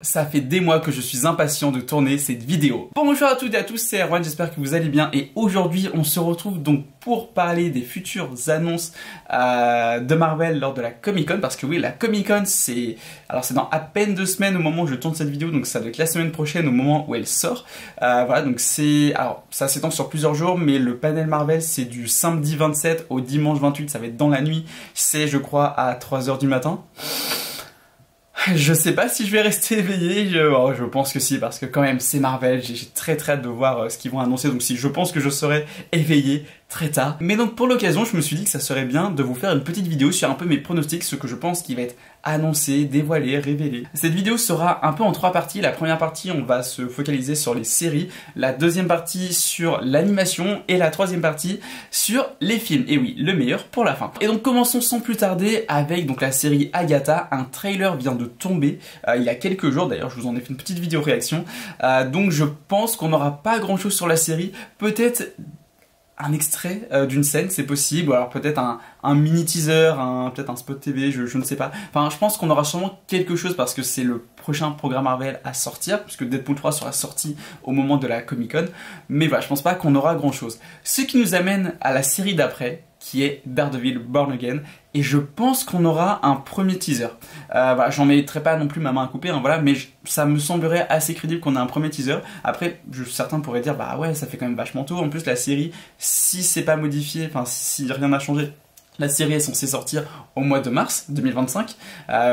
Ça fait des mois que je suis impatient de tourner cette vidéo. Bonjour à toutes et à tous, c'est Erwan, j'espère que vous allez bien et aujourd'hui on se retrouve donc pour parler des futures annonces de Marvel lors de la Comic Con, parce que oui, la Comic Con c'est dans à peine 2 semaines au moment où je tourne cette vidéo, donc ça doit être la semaine prochaine au moment où elle sort. Voilà, donc ça s'étend sur plusieurs jours, mais le panel Marvel c'est du samedi 27 au dimanche 28, ça va être dans la nuit, c'est je crois à 3h du matin. Je sais pas si je vais rester éveillé, je pense que si, parce que quand même c'est Marvel, j'ai très hâte de voir ce qu'ils vont annoncer, donc si je pense que je serai éveillé très tard. Mais donc pour l'occasion, je me suis dit que ça serait bien de vous faire une petite vidéo sur un peu mes pronostics, ce que je pense qui va être annoncé, dévoilé, révélé. Cette vidéo sera un peu en 3 parties. La première partie, on va se focaliser sur les séries, la deuxième partie sur l'animation et la troisième partie sur les films. Et oui, le meilleur pour la fin. Et donc commençons sans plus tarder avec donc la série Agatha. Un trailer vient de tomber il y a quelques jours, d'ailleurs je vous en ai fait une petite vidéo réaction. Donc je pense qu'on n'aura pas grand chose sur la série, peut-être un extrait d'une scène, c'est possible, ou alors peut-être un mini teaser, peut-être un spot TV, je ne sais pas. Enfin, je pense qu'on aura sûrement quelque chose parce que c'est le prochain programme Marvel à sortir, puisque Deadpool 3 sera sorti au moment de la Comic Con. Mais voilà, je pense pas qu'on aura grand chose. Ce qui nous amène à la série d'après, qui est Daredevil Born Again, et je pense qu'on aura un premier teaser. Voilà, j'en mettrai pas non plus ma main à couper, hein, voilà, mais ça me semblerait assez crédible qu'on ait un premier teaser. Après, certains pourraient dire, bah ouais, ça fait quand même vachement tôt. En plus, la série, si c'est pas modifié, enfin si rien n'a changé, la série est censée sortir au mois de mars 2025,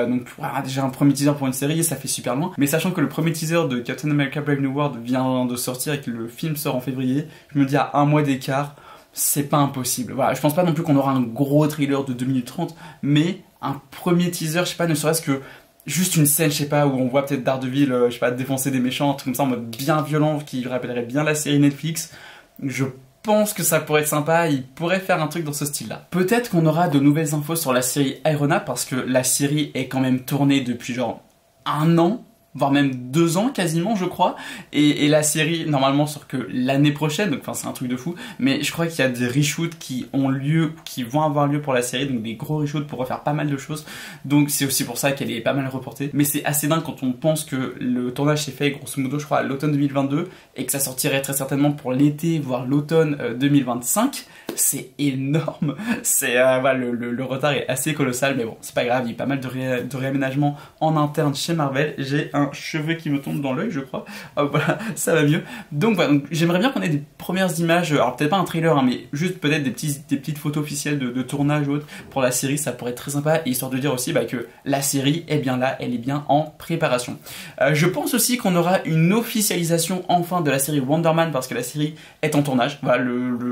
donc voilà, déjà un premier teaser pour une série, ça fait super loin. Mais sachant que le premier teaser de Captain America Brave New World vient de sortir et que le film sort en février, je me dis à un mois d'écart, c'est pas impossible. Voilà, je pense pas non plus qu'on aura un gros trailer de 2 minutes 30, mais un premier teaser, je sais pas, ne serait-ce que juste une scène, je sais pas, où on voit peut-être Daredevil, je sais pas, défoncer des méchants, un truc comme ça en mode bien violent, qui rappellerait bien la série Netflix. Je pense que ça pourrait être sympa, il pourrait faire un truc dans ce style-là. Peut-être qu'on aura de nouvelles infos sur la série Iron Man, parce que la série est quand même tournée depuis genre 1 an, voire même 2 ans quasiment je crois, et la série normalement sort que l'année prochaine, donc enfin c'est un truc de fou, mais je crois qu'il y a des reshoots qui ont lieu, qui vont avoir lieu pour la série, donc des gros reshoots pour refaire pas mal de choses, donc c'est aussi pour ça qu'elle est pas mal reportée, mais c'est assez dingue quand on pense que le tournage s'est fait grosso modo je crois à l'automne 2022, et que ça sortirait très certainement pour l'été, voire l'automne 2025, c'est énorme, voilà, le retard est assez colossal, mais bon c'est pas grave, il y a pas mal de réaménagements en interne chez Marvel. J'ai un cheveu qui me tombe dans l'œil je crois, voilà, ça va mieux. Donc voilà, j'aimerais bien qu'on ait des premières images, alors peut-être pas un trailer, hein, mais juste peut-être des petites photos officielles de tournage ou autre pour la série, ça pourrait être très sympa, histoire de dire aussi que la série est bien là, elle est bien en préparation. Je pense aussi qu'on aura une officialisation enfin de la série Wonder Man, parce que la série est en tournage, voilà,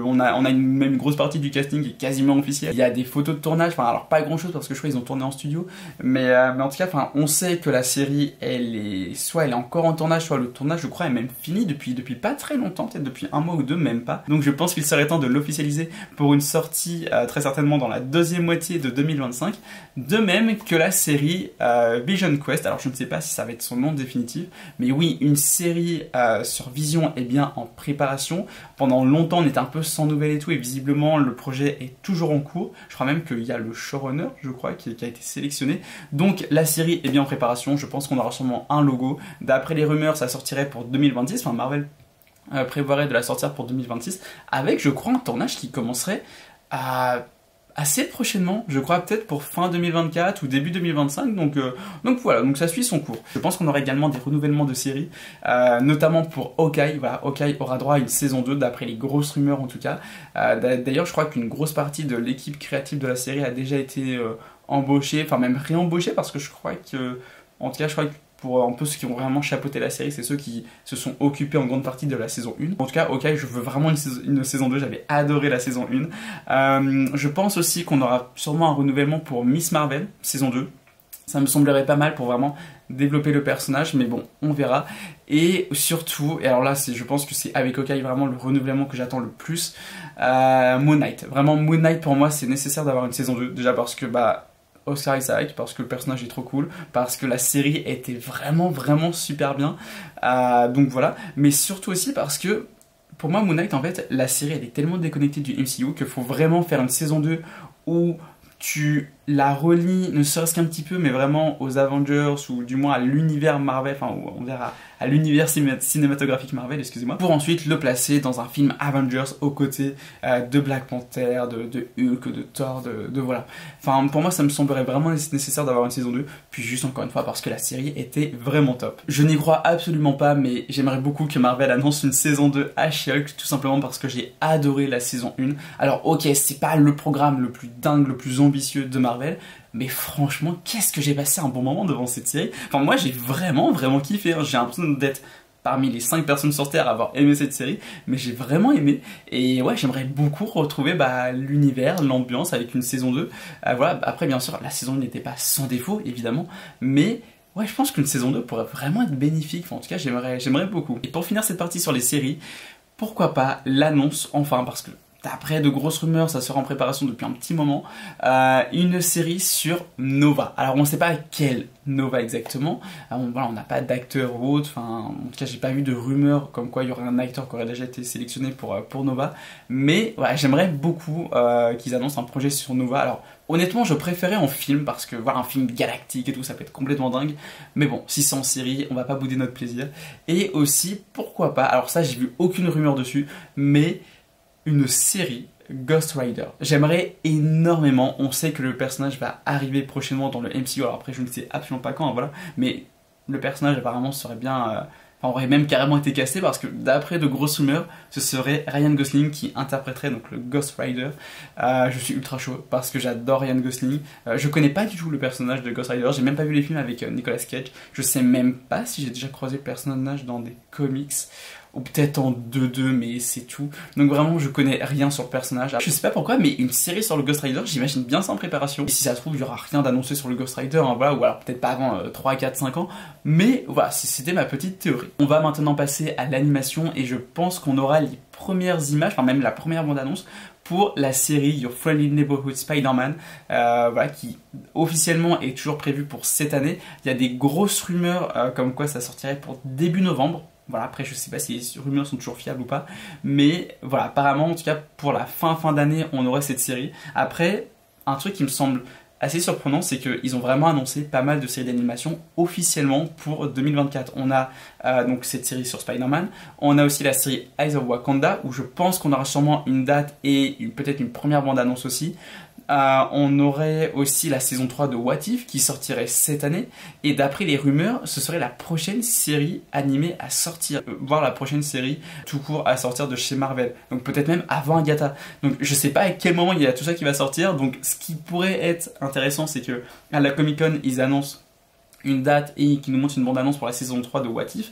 on a même une grosse partie du casting qui est quasiment officielle, il y a des photos de tournage, enfin alors pas grand chose parce que je crois qu'ils ont tourné en studio, mais en tout cas on sait que la série soit elle est encore en tournage, soit le tournage je crois est même fini depuis pas très longtemps, peut-être depuis 1 mois ou 2, même pas. Donc je pense qu'il serait temps de l'officialiser pour une sortie très certainement dans la deuxième moitié de 2025. De même que la série Vision Quest, alors je ne sais pas si ça va être son nom définitif, mais oui, une série sur Vision est bien en préparation. Pendant longtemps on était un peu sans nouvelles et tout, et visiblement le projet est toujours en cours. Je crois même qu'il y a le showrunner, je crois, qui a été sélectionné. Donc la série est bien en préparation, je pense qu'on aura sûrement un logo. D'après les rumeurs, ça sortirait pour 2026, enfin Marvel prévoirait de la sortir pour 2026, avec je crois un tournage qui commencerait assez prochainement, je crois peut-être pour fin 2024 ou début 2025, donc voilà, donc ça suit son cours. Je pense qu'on aura également des renouvellements de séries, notamment pour Hawkeye. Voilà, Hawkeye aura droit à une saison 2 d'après les grosses rumeurs en tout cas. D'ailleurs je crois qu'une grosse partie de l'équipe créative de la série a déjà été embauchée, enfin même réembauchée, parce que je crois que, en tout cas je crois que pour un peu ceux qui ont vraiment chapeauté la série, c'est ceux qui se sont occupés en grande partie de la saison 1. En tout cas, ok, je veux vraiment une saison 2, j'avais adoré la saison 1. Je pense aussi qu'on aura sûrement un renouvellement pour Miss Marvel, saison 2. Ça me semblerait pas mal pour vraiment développer le personnage, mais bon, on verra. Et surtout, et alors là, je pense que c'est avec Hawkeye vraiment le renouvellement que j'attends le plus, Moon Knight. Vraiment, Moon Knight pour moi, c'est nécessaire d'avoir une saison 2, déjà parce que Oscar Isaac, parce que le personnage est trop cool, parce que la série était vraiment super bien, donc voilà, mais surtout aussi parce que pour moi Moon Knight en fait la série elle est tellement déconnectée du MCU qu'il faut vraiment faire une saison 2 où tu la relie, ne serait-ce qu'un petit peu, mais vraiment aux Avengers, ou du moins à l'univers Marvel, enfin on verra à l'univers cinématographique Marvel, excusez-moi, pour ensuite le placer dans un film Avengers aux côtés de Black Panther, de Hulk, de Thor, de voilà. Enfin, pour moi, ça me semblerait vraiment nécessaire d'avoir une saison 2, puis juste encore une fois parce que la série était vraiment top. Je n'y crois absolument pas, mais j'aimerais beaucoup que Marvel annonce une saison 2 à She-Hulk, tout simplement parce que j'ai adoré la saison 1. Alors ok, c'est pas le programme le plus dingue, le plus ambitieux de Marvel, mais franchement, qu'est-ce que j'ai passé un bon moment devant cette série. Enfin, moi, j'ai vraiment kiffé, hein. J'ai l'impression d'être parmi les 5 personnes sur Terre à avoir aimé cette série, mais j'ai vraiment aimé, et ouais, j'aimerais beaucoup retrouver l'univers, l'ambiance avec une saison 2. Voilà, après, bien sûr, la saison 1 n'était pas sans défaut, évidemment, mais ouais, je pense qu'une saison 2 pourrait vraiment être bénéfique. Enfin, en tout cas, j'aimerais beaucoup. Et pour finir cette partie sur les séries, pourquoi pas l'annonce, enfin, parce que d'après de grosses rumeurs, ça sera en préparation depuis un petit moment, une série sur Nova. Alors on ne sait pas quelle Nova exactement, voilà, on n'a pas d'acteur ou autre, enfin, en tout cas j'ai pas vu de rumeurs comme quoi il y aurait un acteur qui aurait déjà été sélectionné pour Nova, mais ouais, j'aimerais beaucoup qu'ils annoncent un projet sur Nova. Alors honnêtement je préférais en film, parce que voir un film galactique et tout ça peut être complètement dingue, mais bon, si c'est en série, on va pas bouder notre plaisir. Et aussi, pourquoi pas, alors ça j'ai vu aucune rumeur dessus, mais une série Ghost Rider. J'aimerais énormément, on sait que le personnage va arriver prochainement dans le MCU, alors après je ne sais absolument pas quand, hein, voilà, mais le personnage apparemment serait bien, aurait même carrément été casté, parce que d'après de grosses rumeurs, ce serait Ryan Gosling qui interpréterait donc le Ghost Rider. Je suis ultra chaud parce que j'adore Ryan Gosling. Je connais pas du tout le personnage de Ghost Rider, j'ai même pas vu les films avec Nicolas Cage, je sais même pas si j'ai déjà croisé le personnage dans des comics, ou peut-être en 2-2, mais c'est tout. Donc vraiment, je connais rien sur le personnage. Je sais pas pourquoi, mais une série sur le Ghost Rider, j'imagine bien ça en préparation. Et si ça se trouve, il y aura rien d'annoncé sur le Ghost Rider, hein, voilà, ou alors peut-être pas avant 3, 4, 5 ans. Mais voilà, c'était ma petite théorie. On va maintenant passer à l'animation, et je pense qu'on aura les premières images, enfin même la première bande-annonce, pour la série Your Friendly Neighborhood Spider-Man, voilà, qui officiellement est toujours prévue pour cette année. Il y a des grosses rumeurs comme quoi ça sortirait pour début novembre. Voilà, après je sais pas si les rumeurs sont toujours fiables ou pas, mais voilà, apparemment en tout cas pour la fin d'année on aurait cette série. Après, un truc qui me semble assez surprenant, c'est qu'ils ont vraiment annoncé pas mal de séries d'animation officiellement pour 2024. On a donc cette série sur Spider-Man, on a aussi la série Eyes of Wakanda, où je pense qu'on aura sûrement une date et peut-être une première bande-annonce aussi. On aurait aussi la saison 3 de What If qui sortirait cette année, et d'après les rumeurs ce serait la prochaine série animée à sortir, voire la prochaine série tout court à sortir de chez Marvel, donc peut-être même avant Agatha. Donc je sais pas à quel moment il y a tout ça qui va sortir. Donc ce qui pourrait être intéressant, c'est que à la Comic Con ils annoncent une date et qu'ils nous montrent une bande-annonce pour la saison 3 de What If,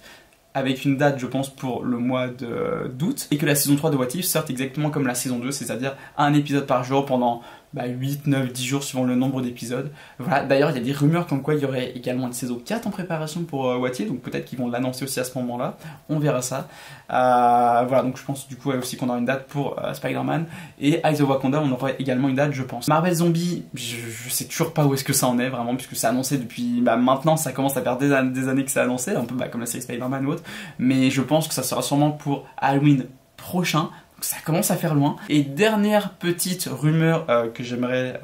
avec une date je pense pour le mois d'août, et que la saison 3 de What If sorte exactement comme la saison 2, c'est-à-dire un épisode par jour pendant 8, 9, 10 jours suivant le nombre d'épisodes. Voilà, d'ailleurs il y a des rumeurs comme quoi il y aurait également une saison 4 en préparation pour What If, donc peut-être qu'ils vont l'annoncer aussi à ce moment-là, on verra ça. Voilà, donc je pense du coup aussi qu'on aura une date pour Spider-Man, et Eyes of Wakanda on aurait également une date je pense. Marvel Zombie, je sais toujours pas où est-ce que ça en est vraiment, puisque c'est annoncé depuis, maintenant ça commence à faire des années que c'est annoncé, un peu comme la série Spider-Man ou autre, mais je pense que ça sera sûrement pour Halloween prochain. Ça commence à faire loin. Et dernière petite rumeur que j'aimerais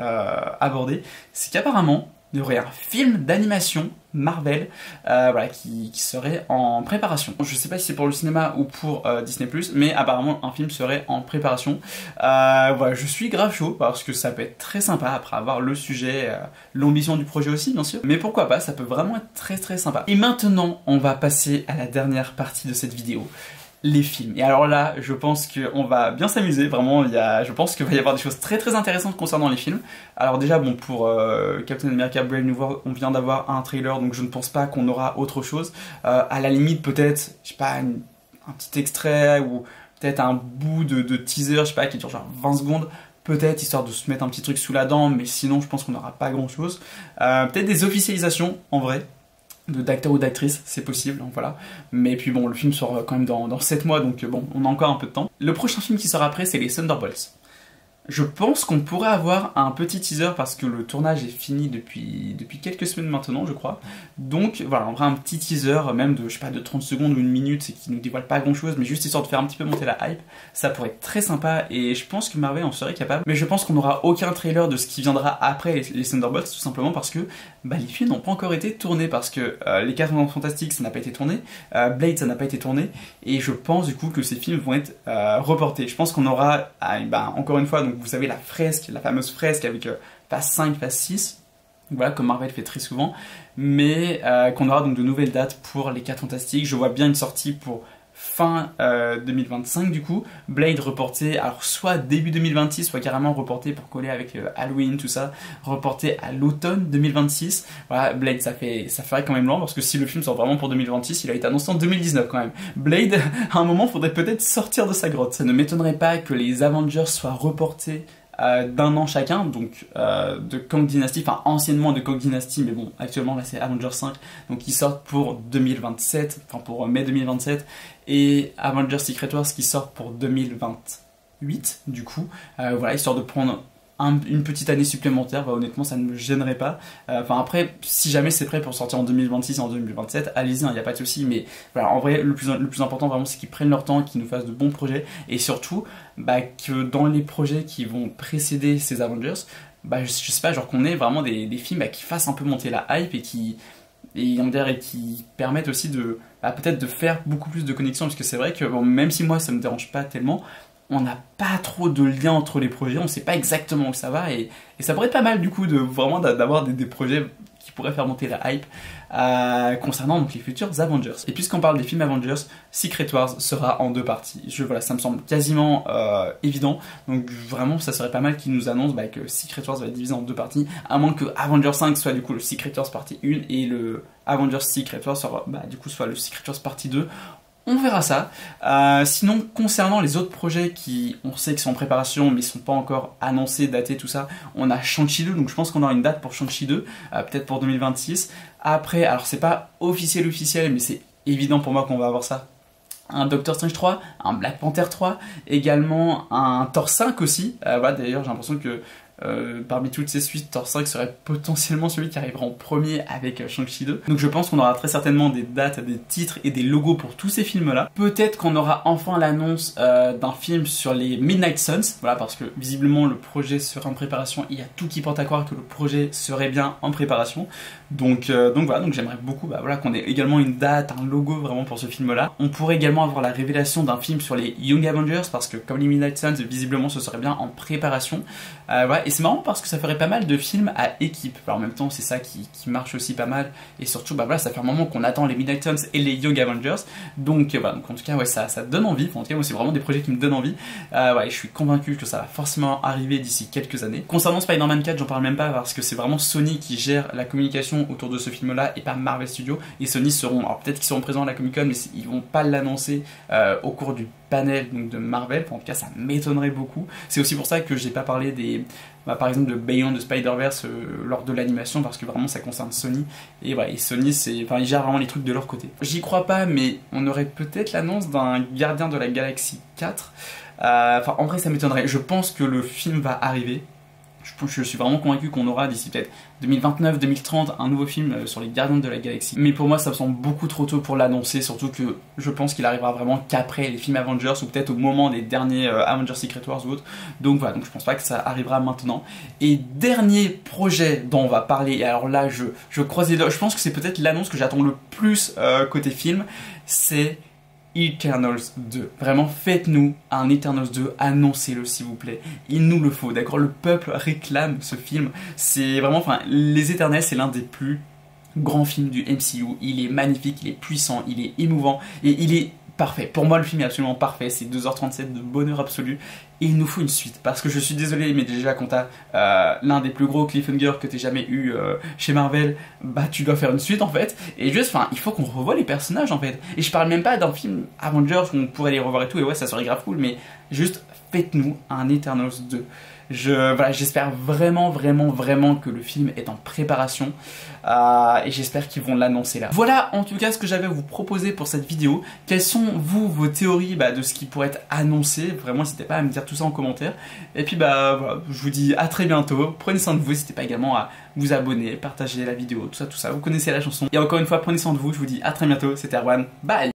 aborder, c'est qu'apparemment il y aurait un film d'animation Marvel voilà, qui serait en préparation. Je sais pas si c'est pour le cinéma ou pour Disney+, mais apparemment un film serait en préparation. Voilà, je suis grave chaud parce que ça peut être très sympa après avoir le sujet, l'ambition du projet aussi bien sûr. Mais pourquoi pas, ça peut vraiment être très sympa. Et maintenant, on va passer à la dernière partie de cette vidéo. Les films. Et alors là, je pense qu'on va bien s'amuser, vraiment, je pense qu'il va y avoir des choses très intéressantes concernant les films. Alors déjà, bon, pour Captain America Brave New World, on vient d'avoir un trailer, donc je ne pense pas qu'on aura autre chose. À la limite, peut-être, je sais pas, un petit extrait, ou peut-être un bout de teaser, je sais pas, qui dure genre 20 secondes, peut-être, histoire de se mettre un petit truc sous la dent, mais sinon, je pense qu'on n'aura pas grand-chose. Peut-être des officialisations, en vrai, d'acteurs ou d'actrices, c'est possible, hein, voilà. Mais puis bon, le film sort quand même dans 7 mois, donc bon, on a encore un peu de temps. Le prochain film qui sort après, c'est les Thunderbolts. Je pense qu'on pourrait avoir un petit teaser parce que le tournage est fini depuis quelques semaines maintenant, je crois. Donc voilà, on aura un petit teaser, même de, je sais pas, de 30 secondes ou une minute, c'est qui nous dévoile pas grand chose, mais juste histoire de faire un petit peu monter la hype. Ça pourrait être très sympa et je pense que Marvel en serait capable. Mais je pense qu'on n'aura aucun trailer de ce qui viendra après les Thunderbolts, tout simplement parce que les films n'ont pas encore été tournés, parce que les 4 Fantastiques, ça n'a pas été tourné, Blade, ça n'a pas été tourné, et je pense du coup que ces films vont être reportés. Je pense qu'on aura, encore une fois, donc vous savez, la fresque, la fameuse fresque avec phase 5, phase 6, voilà, comme Marvel fait très souvent, mais qu'on aura donc de nouvelles dates pour les 4 Fantastiques. Je vois bien une sortie pour fin 2025 du coup, Blade reporté, alors soit début 2026, soit carrément reporté pour coller avec Halloween, tout ça, reporté à l'automne 2026. Voilà, Blade, ça ferait quand même loin, parce que si le film sort vraiment pour 2026, il a été annoncé en 2019 quand même. Blade, à un moment, faudrait peut-être sortir de sa grotte. Ça ne m'étonnerait pas que les Avengers soient reportés d'un an chacun, donc de Kang Dynasty, enfin anciennement de Kang Dynasty, mais bon, actuellement là c'est Avengers 5, donc ils sortent pour 2027, enfin pour mai 2027, et Avengers Secret Wars qui sort pour 2028, du coup, voilà, histoire de prendre une petite année supplémentaire, honnêtement ça ne me gênerait pas. Enfin après, si jamais c'est prêt pour sortir en 2026 et en 2027, allez-y, il n'y a pas de souci, mais voilà, en vrai le plus important vraiment c'est qu'ils prennent leur temps, qu'ils nous fassent de bons projets, et surtout que dans les projets qui vont précéder ces Avengers, je sais pas, genre qu'on ait vraiment des films qui fassent un peu monter la hype et qui permettent aussi de peut-être de faire beaucoup plus de connexions, parce que c'est vrai que même si moi ça me dérange pas tellement, on n'a pas trop de lien entre les projets, on sait pas exactement où ça va, et ça pourrait être pas mal du coup de vraiment d'avoir des projets qui pourraient faire monter la hype concernant donc les futurs Avengers. Et puisqu'on parle des films Avengers, Secret Wars sera en 2 parties. Voilà, ça me semble quasiment évident, donc vraiment ça serait pas mal qu'ils nous annoncent que Secret Wars va être divisé en 2 parties, à moins que Avengers 5 soit du coup le Secret Wars partie 1 et le Avengers Secret Wars sera, du coup soit le Secret Wars partie 2. On verra ça. Sinon, concernant les autres projets qui, on sait qu'ils sont en préparation, mais ils ne sont pas encore annoncés, datés, tout ça, on a Shang-Chi 2, donc je pense qu'on aura une date pour Shang-Chi 2, peut-être pour 2026. Après, alors c'est pas officiel, mais c'est évident pour moi qu'on va avoir ça. Un Doctor Strange 3, un Black Panther 3, également un Thor 5 aussi. Voilà, d'ailleurs, j'ai l'impression que parmi toutes ces suites, Thor 5 serait potentiellement celui qui arrivera en premier avec Shang-Chi 2. Donc je pense qu'on aura très certainement des dates, des titres et des logos pour tous ces films-là. Peut-être qu'on aura enfin l'annonce d'un film sur les Midnight Suns, voilà, parce que visiblement le projet serait en préparation. Il y a tout qui porte à croire que le projet serait bien en préparation. Donc voilà, donc j'aimerais beaucoup qu'on ait également une date, un logo vraiment pour ce film-là. On pourrait également avoir la révélation d'un film sur les Young Avengers, parce que comme les Midnight Suns, visiblement ce serait bien en préparation. Voilà. Et c'est marrant parce que ça ferait pas mal de films à équipe. Alors en même temps, c'est ça qui marche aussi pas mal. Et surtout, voilà, ça fait un moment qu'on attend les Midnight Suns et les Young Avengers. Donc voilà, donc en tout cas, ouais, ça donne envie. Enfin, en tout cas, moi, c'est vraiment des projets qui me donnent envie. Ouais, je suis convaincu que ça va forcément arriver d'ici quelques années. Concernant Spider-Man 4, j'en parle même pas parce que c'est vraiment Sony qui gère la communication autour de ce film-là et pas Marvel Studios. Et Sony seront, alors peut-être qu'ils seront présents à la Comic Con, mais ils vont pas l'annoncer au cours du panel donc de Marvel. En tout cas, ça m'étonnerait beaucoup. C'est aussi pour ça que j'ai pas parlé des par exemple de Beyond the Spider-Verse lors de l'animation, parce que vraiment ça concerne Sony, et voilà, et Sony ils gèrent vraiment les trucs de leur côté. J'y crois pas, mais on aurait peut-être l'annonce d'un Gardien de la Galaxie 4. En vrai ça m'étonnerait, je pense que le film va arriver. Je suis vraiment convaincu qu'on aura d'ici peut-être 2029-2030 un nouveau film sur les Gardiens de la Galaxie. Mais pour moi ça me semble beaucoup trop tôt pour l'annoncer, surtout que je pense qu'il arrivera vraiment qu'après les films Avengers, ou peut-être au moment des derniers Avengers Secret Wars ou autres. Donc voilà, donc je pense pas que ça arrivera maintenant. Et dernier projet dont on va parler, et alors là je croise les doigts, je pense que c'est peut-être l'annonce que j'attends le plus côté film, c'est Eternals 2. Vraiment, faites-nous un Eternals 2, annoncez-le s'il vous plaît. Il nous le faut, d'accord? Le peuple réclame ce film. C'est vraiment, Les Éternels, c'est l'un des plus grands films du MCU. Il est magnifique, il est puissant, il est émouvant, et il est parfait. Pour moi, le film est absolument parfait. C'est 2h37 de bonheur absolu. Et il nous faut une suite. Parce que je suis désolé, mais déjà, quand t'as l'un des plus gros cliffhangers que t'aies jamais eu chez Marvel, tu dois faire une suite en fait. Et juste, il faut qu'on revoie les personnages en fait. Et je parle même pas d'un film Avengers où on pourrait les revoir et tout. Et ouais, ça serait grave cool. Mais juste, faites-nous un Eternals 2. Voilà, j'espère vraiment que le film est en préparation et j'espère qu'ils vont l'annoncer là. Voilà en tout cas ce que j'avais à vous proposer pour cette vidéo. Quelles sont vos théories de ce qui pourrait être annoncé? Vraiment n'hésitez pas à me dire tout ça en commentaire. Et puis voilà, je vous dis à très bientôt. Prenez soin de vous, n'hésitez pas également à vous abonner, partager la vidéo, tout ça. Vous connaissez la chanson. Et encore une fois, prenez soin de vous, je vous dis à très bientôt, c'était Erwan, bye.